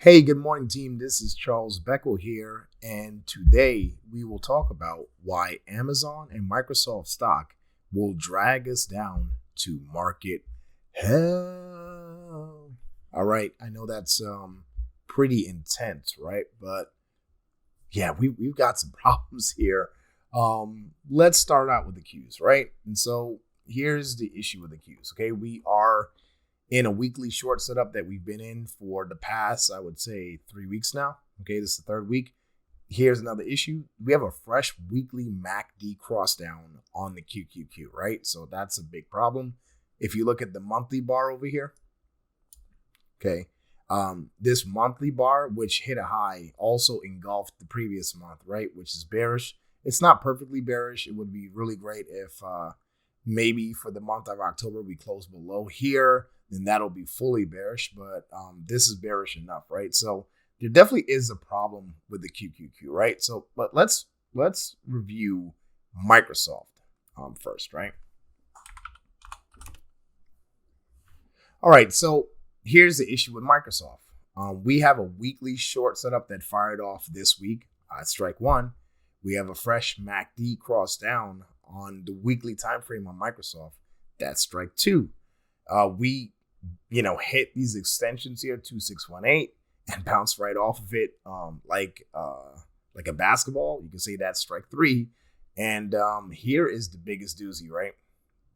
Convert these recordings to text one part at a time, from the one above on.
Hey, good morning, team. This is Charles Becco here, and today we will talk about why Amazon and Microsoft stock will drag us down to market hell. All right, I know that's pretty intense, right? But yeah, we've got some problems here. Let's start out with the Qs, right? And so here's the issue with the Qs. Okay, we are in a weekly short setup that we've been in for the past, I would say, 3 weeks now. Okay, this is the third week. Here's another issue. We have a fresh weekly MACD cross down on the QQQ, right? So that's a big problem. If you look at the monthly bar over here, okay, this monthly bar, which hit a high, also engulfed the previous month, right? Which is bearish. It's not perfectly bearish. It would be really great if maybe for the month of October we close below here, then that'll be fully bearish. But this is bearish enough, right? So there definitely is a problem with the QQQ, right? So, but let's review Microsoft first, right? All right, so here's the issue with Microsoft. We have a weekly short setup that fired off this week, strike one. We have a fresh MACD cross down on the weekly time frame on Microsoft. That's strike two. We hit these extensions here, 2618, and bounce right off of it like a basketball. You can say that's strike three. And here is the biggest doozy, right?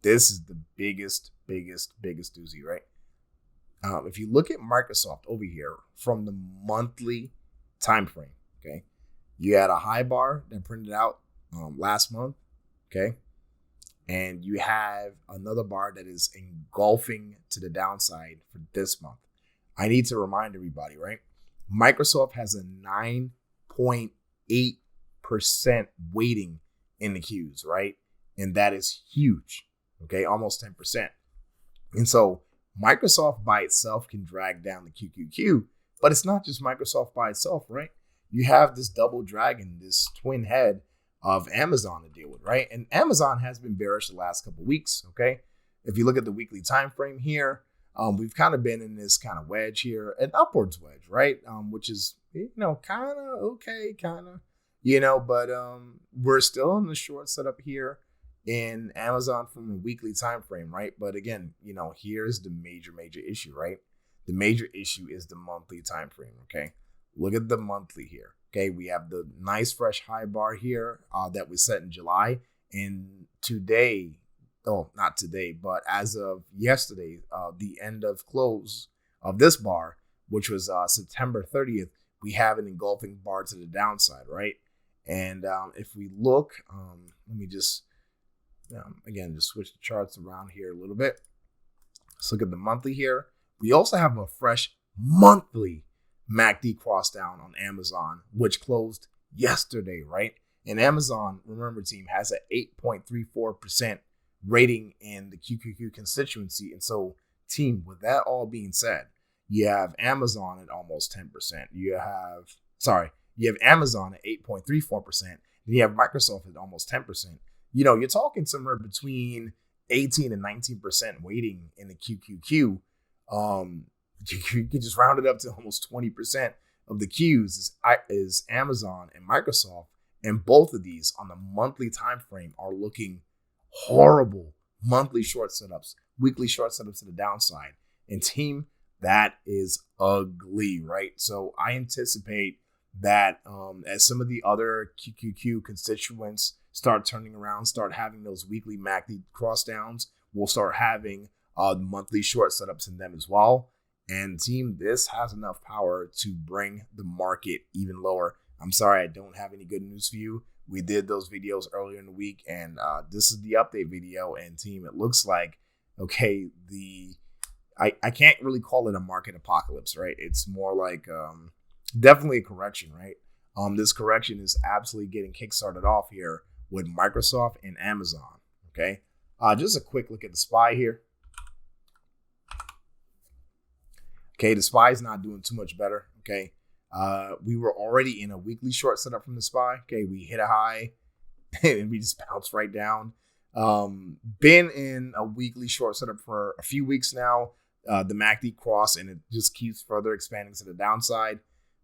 This is the biggest doozy, right? If you look at Microsoft over here from the monthly time frame, okay, you had a high bar that printed out last month, okay, and you have another bar that is engulfing to the downside for this month. I need to remind everybody, right? Microsoft has a 9.8% weighting in the Qs, right? And that is huge, okay, almost 10%. And so Microsoft by itself can drag down the QQQ, but it's not just Microsoft by itself, right? You have this double dragon, this twin head of Amazon to deal with, right? And Amazon has been bearish the last couple of weeks, okay? If you look at the weekly time frame here, we've kind of been in this kind of wedge here, an upwards wedge, right? Which is, kind of okay, but we're still in the short setup here in Amazon from a weekly time frame, right? But again, here's the major issue, right? The major issue is the monthly time frame, okay? Look at the monthly here. Okay, we have the nice fresh high bar here that we set in July. And today, not today, but as of yesterday, the end of close of this bar, which was September 30th, we have an engulfing bar to the downside, right? And if we look, let me just, again, just switch the charts around here a little bit. Let's look at the monthly here. We also have a fresh monthly MACD cross down on Amazon, which closed yesterday, right? And Amazon, remember, team, has an 8.34% rating in the QQQ constituency. And so, team, with that all being said, you have Amazon at almost 10%. You have Amazon at 8.34%. Then you have Microsoft at almost 10%. You're talking somewhere between 18 and 19% weighting in the QQQ. You can just round it up to almost 20% of the Qs is Amazon and Microsoft. And both of these on the monthly time frame are looking horrible. Monthly short setups, weekly short setups to the downside. And team, that is ugly, right? So I anticipate that as some of the other QQQ constituents start turning around, start having those weekly MACD cross downs, we'll start having monthly short setups in them as well. And team, this has enough power to bring the market even lower. I'm sorry, I don't have any good news for you. We did those videos earlier in the week, and this is the update video. And team, it looks like, okay, I can't really call it a market apocalypse, right? It's more like definitely a correction, right? This correction is absolutely getting kickstarted off here with Microsoft and Amazon, okay? Just a quick look at the SPY here. Okay, the SPY is not doing too much better. Okay, we were already in a weekly short setup from the SPY. Okay, we hit a high and we just bounced right down. Been in a weekly short setup for a few weeks now. the MACD cross, and it just keeps further expanding to the downside.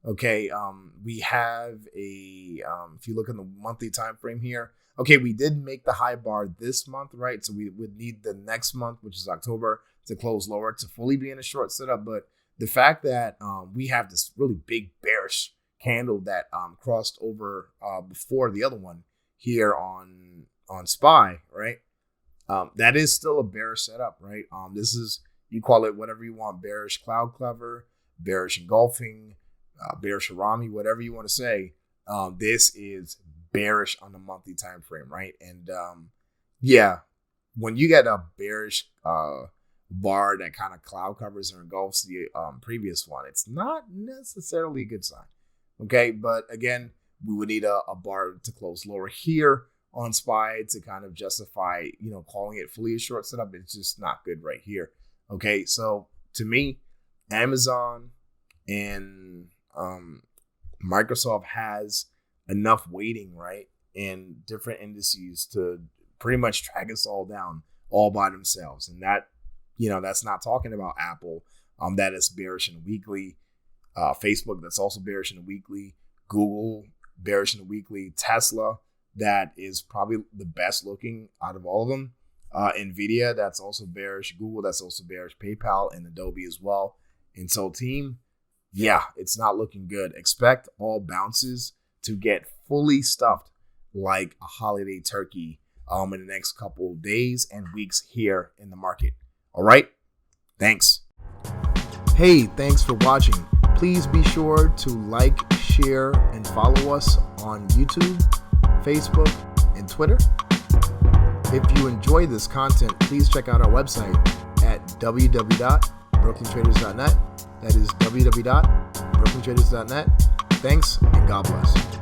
Okay, we have a if you look in the monthly time frame here, okay, we did make the high bar this month, right? So we would need the next month, which is October, to close lower to fully be in a short setup. But the fact that we have this really big bearish candle that crossed over before the other one here on SPY, right? That is still a bearish setup, right? This is, you call it whatever you want, bearish cloud cover, bearish engulfing, bearish harami, whatever you want to say. This is bearish on the monthly time frame, right? And yeah, when you get a bearish bar that kind of cloud covers or engulfs the previous one, it's not necessarily a good sign. Okay, but again, we would need a bar to close lower here on SPY to kind of justify, calling it fully a short setup. It's just not good right here. Okay, so to me, Amazon and Microsoft has enough weighting, right, in different indices to pretty much drag us all down all by themselves. And that, that's not talking about Apple, that is bearish in the weekly, Facebook, that's also bearish in the weekly, Google, bearish in the weekly, Tesla, that is probably the best looking out of all of them, Nvidia, that's also bearish, Google, that's also bearish, PayPal, and Adobe as well. And so team, yeah, it's not looking good. Expect all bounces to get fully stuffed like a holiday turkey in the next couple of days and weeks here in the market. All right, thanks. Hey, thanks for watching. Please be sure to like, share, and follow us on YouTube, Facebook, and Twitter. If you enjoy this content, please check out our website at www.brooklyntraders.net. That is www.brooklyntraders.net. Thanks, and God bless.